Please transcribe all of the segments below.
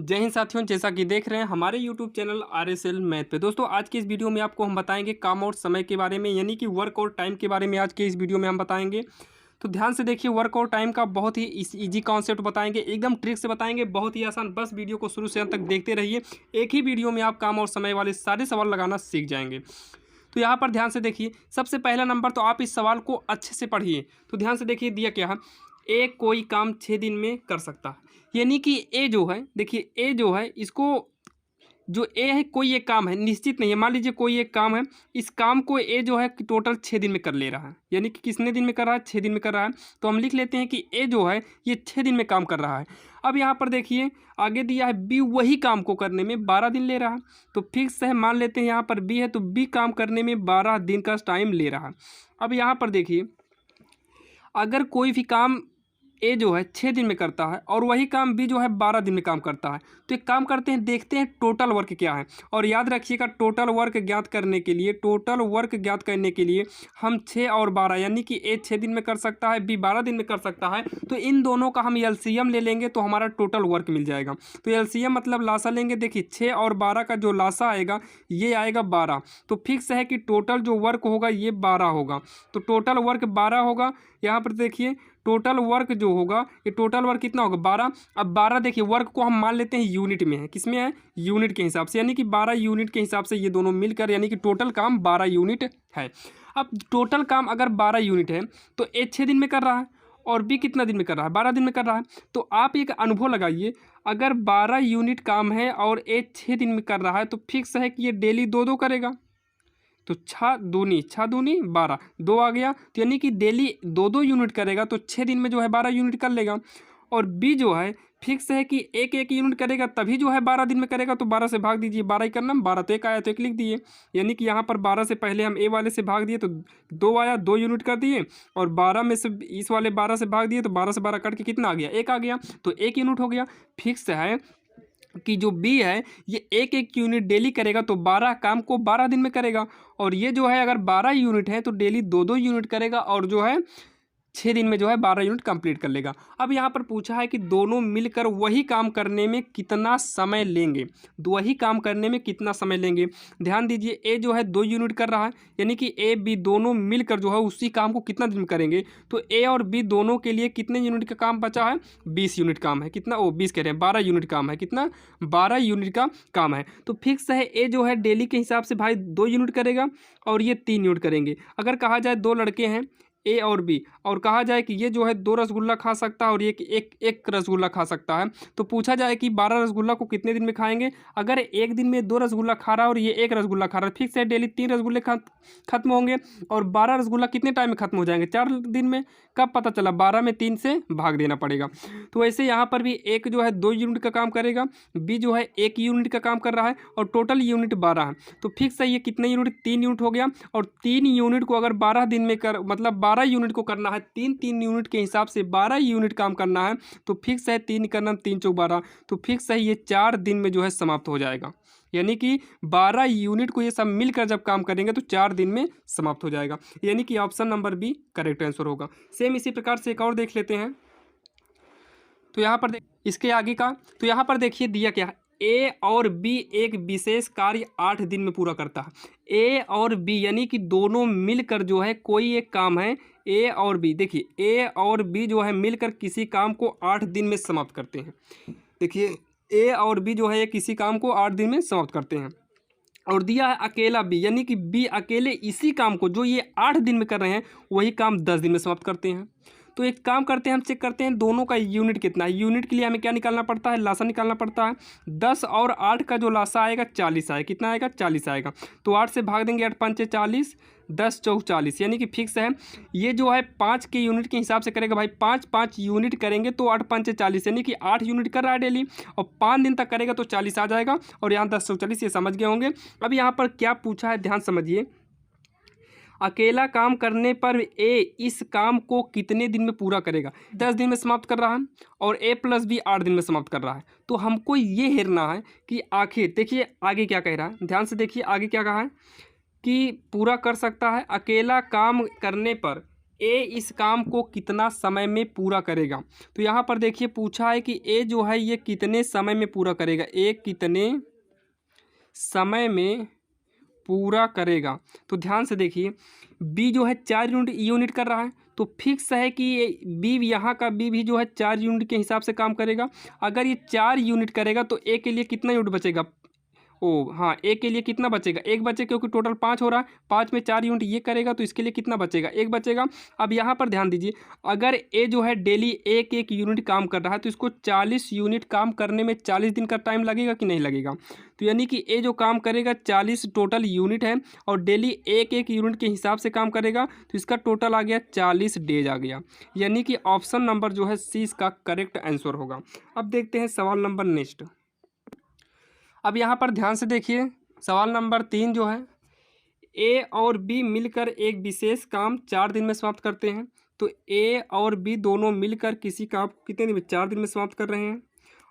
जय हिंद साथियों, जैसा कि देख रहे हैं हमारे YouTube चैनल RSL मैथ पे। दोस्तों आज की इस वीडियो में आपको हम बताएंगे काम और समय के बारे में, यानी कि वर्क और टाइम के बारे में आज के इस वीडियो में हम बताएंगे। तो ध्यान से देखिए, वर्क और टाइम का बहुत ही इजी कॉन्सेप्ट बताएंगे, एकदम ट्रिक से बताएंगे, बहुत ही आसान। बस वीडियो को शुरू से अंत तक देखते रहिए। एक ही वीडियो में आप काम और समय वाले सारे सवाल लगाना सीख जाएंगे। तो यहाँ पर ध्यान से देखिए, सबसे पहला नंबर तो आप इस सवाल को अच्छे से पढ़िए। तो ध्यान से देखिए, दिया क्या है, ए कोई काम 6 दिन में कर सकता है। यानी कि ए जो है, देखिए ए जो है, इसको जो ए है, कोई एक काम है, निश्चित नहीं है। मान लीजिए कोई एक काम है, इस काम को ए जो है कि टोटल 6 दिन में कर ले रहा है। यानी कि कितने दिन में कर रहा है? 6 दिन में कर रहा है। तो हम लिख लेते हैं कि ए जो है ये 6 दिन में काम कर रहा है। अब यहाँ पर देखिए आगे दिया है बी वही काम को करने में 12 दिन ले रहा है। तो फिक्स है, मान लेते हैं यहाँ पर बी है, तो बी काम करने में 12 दिन का टाइम ले रहा है। अब यहाँ पर देखिए, अगर कोई भी काम ए जो है 6 दिन में करता है और वही काम बी जो है 12 दिन में काम करता है, तो एक काम करते हैं, देखते हैं टोटल वर्क क्या है। और याद रखिएगा, टोटल वर्क ज्ञात करने के लिए हम 6 और 12, यानी कि ए 6 दिन में कर सकता है, बी 12 दिन में कर सकता है, तो इन दोनों का हम एलसीएम ले लेंगे तो हमारा टोटल वर्क मिल जाएगा। तो एलसीएम मतलब लासा लेंगे। देखिए 6 और 12 का जो लासा आएगा ये आएगा 12। तो फिक्स है कि टोटल जो वर्क होगा ये 12 होगा। तो टोटल वर्क 12 होगा। यहाँ पर देखिए टोटल वर्क जो होगा, ये टोटल वर्क कितना होगा? 12। अब 12 देखिए, वर्क को हम मान लेते हैं यूनिट में है। किस में है? यूनिट के हिसाब से, यानी कि 12 यूनिट के हिसाब से ये दोनों मिलकर, यानी कि टोटल काम 12 यूनिट है। अब टोटल काम अगर 12 यूनिट है तो ए 6 दिन में कर रहा है और बी कितना दिन में कर रहा है? 12 दिन में कर रहा है। तो आप एक अनुभव लगाइए, अगर 12 यूनिट काम है और ए 6 दिन में कर रहा है, तो फिक्स है कि ये डेली दो करेगा। तो 6 दूनी 12, 2 आ गया। तो यानी कि डेली दो यूनिट करेगा, तो 6 दिन में जो है 12 यूनिट कर लेगा। और बी जो है फिक्स है कि एक यूनिट करेगा, तभी जो है 12 दिन में करेगा। तो 12 से भाग दीजिए, 12 ही करना, 12 तो एक आया तो एक लिख दिए। यानी कि यहाँ पर 12 से पहले हम ए वाले से भाग दिए तो 2 आया, 2 यूनिट कर दिए। और 12 में से इस वाले 12 से भाग दिए तो 12 से 12 कट के कितना आ गया? 1 आ गया। तो 1 यूनिट हो गया। फिक्स है कि जो बी है ये एक यूनिट डेली करेगा, तो 12 काम को 12 दिन में करेगा। और ये जो है अगर 12 यूनिट है तो डेली दो यूनिट करेगा, और जो है 6 दिन में जो है 12 यूनिट कंप्लीट कर लेगा। अब यहाँ पर पूछा है कि दोनों मिलकर वही काम करने में कितना समय लेंगे। वही काम करने में कितना समय लेंगे? ध्यान दीजिए, ए जो है 2 यूनिट कर रहा है, यानी कि ए बी दोनों मिलकर जो है उसी काम को कितना दिन में करेंगे। तो ए और बी दोनों के लिए कितने यूनिट का काम बचा है? 20 यूनिट काम है। कितना? 20 कह रहे हैं, 12 यूनिट काम है। कितना? 12 यूनिट का काम है। तो फिक्स है, ए जो है डेली के हिसाब से भाई 2 यूनिट करेगा और ये 3 यूनिट करेंगे। अगर कहा जाए 2 लड़के हैं ए और बी, और कहा जाए कि ये जो है 2 रसगुल्ला खा सकता है और ये एक रसगुल्ला खा सकता है, तो पूछा जाए कि 12 रसगुल्ला को कितने दिन में खाएंगे। अगर एक दिन में 2 रसगुल्ला खा रहा है और ये 1 रसगुल्ला खा रहा है, फिक्स है डेली 3 रसगुल्ले खत्म होंगे। और 12 रसगुल्ला कितने टाइम में खत्म हो जाएंगे? 4 दिन में। कब पता चला? 12 में 3 से भाग देना पड़ेगा। तो वैसे यहाँ पर भी एक जो है 2 यूनिट का काम करेगा, बी जो है 1 यूनिट का काम कर रहा है, और टोटल यूनिट 12 है। तो फिक्स है ये कितने यूनिट? 3 यूनिट हो गया। और 3 यूनिट को अगर 12 दिन में कर, मतलब 12 यूनिट को करना है, 3 यूनिट के हिसाब से 12 यूनिट काम करना है, तो फिक्स है 3 करना, 3 चौक 12, तो फिक्स है ये 4 दिन में जो है समाप्त हो जाएगा। यानी कि 12 यूनिट को ये सब मिलकर जब काम करेंगे तो 4 दिन में समाप्त हो जाएगा। यानी कि option number B correct answer होगा। सेम इसी प्रकार से एक और देख लेते हैं। तो यहाँ पर इसके आगे का, तो यहाँ पर देखिए दिया क्या है, ए और बी एक विशेष कार्य 8 दिन में पूरा करता है। ए और बी यानी कि दोनों मिलकर जो है कोई एक काम है, ए और बी, देखिए ए और बी जो है मिलकर किसी काम को 8 दिन में समाप्त करते हैं। देखिए ए और बी जो है किसी काम को 8 दिन में समाप्त करते हैं। और दिया है अकेला बी, यानी कि बी अकेले इसी काम को जो ये 8 दिन में कर रहे हैं वही काम 10 दिन में समाप्त करते हैं। तो एक काम करते हैं, हम चेक करते हैं दोनों का यूनिट कितना है। यूनिट के लिए हमें क्या निकालना पड़ता है? लासा निकालना पड़ता है। 10 और 8 का जो लासा आएगा 40 आएगा। कितना आएगा? 40 आएगा। तो 8 से भाग देंगे, 8 पंचे 40, 10 चौक 40, यानी कि फिक्स है ये जो है 5 के यूनिट के हिसाब से करेगा भाई। 5 यूनिट करेंगे तो 8 पंचे 40, यानी कि 8 यूनिट कर रहा है डेली, और 5 दिन तक करेगा तो 40 आ जाएगा। और यहाँ 10 चौक 40, ये समझ गए होंगे। अब यहाँ पर क्या पूछा है, ध्यान समझिए। अकेला काम करने पर ए इस काम को कितने दिन में पूरा करेगा? 10 दिन में समाप्त कर रहा है, और ए प्लस बी 8 दिन में समाप्त कर रहा है। तो हमको ये हेरना है कि आखिर, देखिए आगे क्या कह रहा है, ध्यान से देखिए आगे क्या कहा है कि पूरा कर सकता है। अकेला काम करने पर ए इस काम को कितना समय में पूरा करेगा। तो यहाँ पर देखिए पूछा है कि ए जो है ये कितने समय में पूरा करेगा, ए कितने समय में पूरा करेगा। तो ध्यान से देखिए बी जो है 4 यूनिट कर रहा है, तो फिक्स है कि ये बी, यहाँ का बी भी जो है 4 यूनिट के हिसाब से काम करेगा। अगर ये 4 यूनिट करेगा तो ए के लिए कितना यूनिट बचेगा, ओ हाँ, ए के लिए कितना बचेगा, एक बचे, क्योंकि टोटल 5 हो रहा है, 5 में 4 यूनिट ये करेगा तो इसके लिए कितना बचेगा, एक बचेगा। अब यहाँ पर ध्यान दीजिए, अगर ए जो है डेली एक एक यूनिट काम कर रहा है तो इसको 40 यूनिट काम करने में 40 दिन का टाइम लगेगा कि नहीं लगेगा। तो यानी कि ए जो काम करेगा 40 टोटल यूनिट है और डेली एक एक यूनिट के हिसाब से काम करेगा, तो इसका टोटल आ गया 40 डेज आ गया। यानी कि ऑप्शन नंबर जो है सी इसका करेक्ट आंसर होगा। अब देखते हैं सवाल नंबर नेक्स्ट। अब यहाँ पर ध्यान से देखिए सवाल नंबर 3 जो है, ए और बी मिलकर एक विशेष काम 4 दिन में समाप्त करते हैं। तो ए और बी दोनों मिलकर किसी काम को कितने दिन में, 4 दिन में समाप्त कर रहे हैं।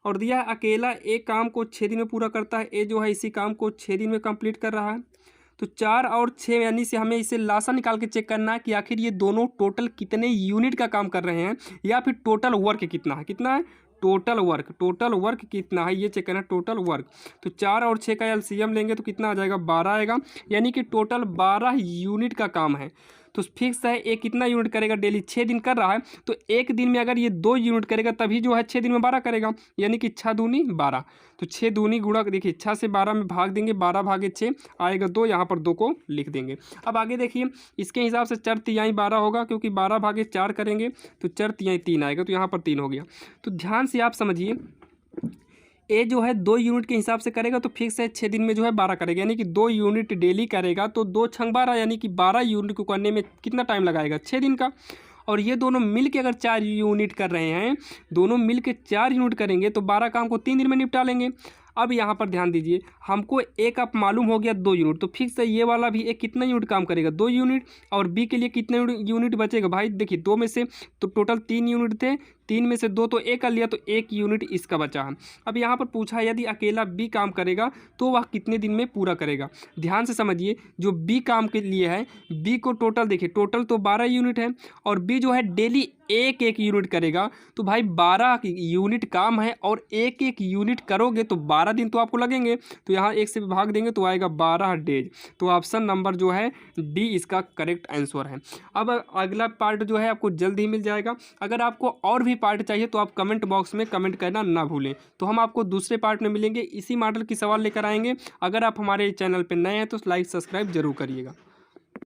और दिया है अकेला एक काम को 6 दिन में पूरा करता है, ए जो है इसी काम को 6 दिन में कंप्लीट कर रहा है। तो 4 और 6 यानी से हमें इसे लासा निकाल के चेक करना है कि आखिर ये दोनों टोटल कितने यूनिट का काम कर रहे हैं, या फिर टोटल वर्क कितना है, कितना है टोटल वर्क कितना है ये चेक करना है, टोटल वर्क। तो 4 और 6 का एलसीएम लेंगे तो कितना आ जाएगा, 12 आएगा। यानी कि टोटल 12 यूनिट का काम है। तो फिक्स है ये कितना यूनिट करेगा, डेली 6 दिन कर रहा है, तो एक दिन में अगर ये 2 यूनिट करेगा तभी जो है 6 दिन में 12 करेगा। यानी कि 6 दूनी 12, तो 6 दूनी गुणा देखिए 6 से 12 में भाग देंगे, 12 भागे 6 आएगा 2, यहाँ पर 2 को लिख देंगे। अब आगे देखिए इसके हिसाब से 4 तिहाई 12 होगा, क्योंकि 12 भागे 4 करेंगे तो 4 तिहाई 3 आएगा, तो यहाँ पर 3 हो गया। तो ध्यान से आप समझिए ए जो है 2 यूनिट के हिसाब से करेगा तो फिक्स है 6 दिन में जो है 12 करेगा। यानी कि 2 यूनिट डेली करेगा तो 2 छंग 12, यानी कि 12 यूनिट को करने में कितना टाइम लगाएगा, 6 दिन का। और ये दोनों मिल के अगर 4 यूनिट कर रहे हैं, दोनों मिल के 4 यूनिट करेंगे तो 12 काम को 3 दिन में निपटा लेंगे। अब यहाँ पर ध्यान दीजिए, हमको ए का मालूम हो गया 2 यूनिट, तो फिक्स है ये वाला भी एक कितना यूनिट काम करेगा, 2 यूनिट। और बी के लिए कितने यूनिट बचेगा भाई, देखिए 2 में से तो टोटल 3 यूनिट थे, 3 में से 2 तो ए कर लिया, तो 1 यूनिट इसका बचा है। अब यहाँ पर पूछा यदि अकेला बी काम करेगा तो वह कितने दिन में पूरा करेगा। ध्यान से समझिए, जो बी काम के लिए है, बी को टोटल देखिए, टोटल तो 12 यूनिट है और बी जो है डेली एक एक यूनिट करेगा। तो भाई 12 यूनिट काम है और एक एक यूनिट करोगे तो 12 दिन तो आपको लगेंगे। तो यहाँ 1 से भाग देंगे तो आएगा 12 डेज। तो ऑप्शन नंबर जो है डी इसका करेक्ट आंसर है। अब अगला पार्ट जो है आपको जल्द ही मिल जाएगा। अगर आपको और भी पार्ट चाहिए तो आप कमेंट बॉक्स में कमेंट करना ना भूलें। तो हम आपको दूसरे पार्ट में मिलेंगे, इसी मॉडल की सवाल लेकर आएंगे। अगर आप हमारे चैनल पर नए हैं तो लाइक सब्सक्राइब जरूर करिएगा।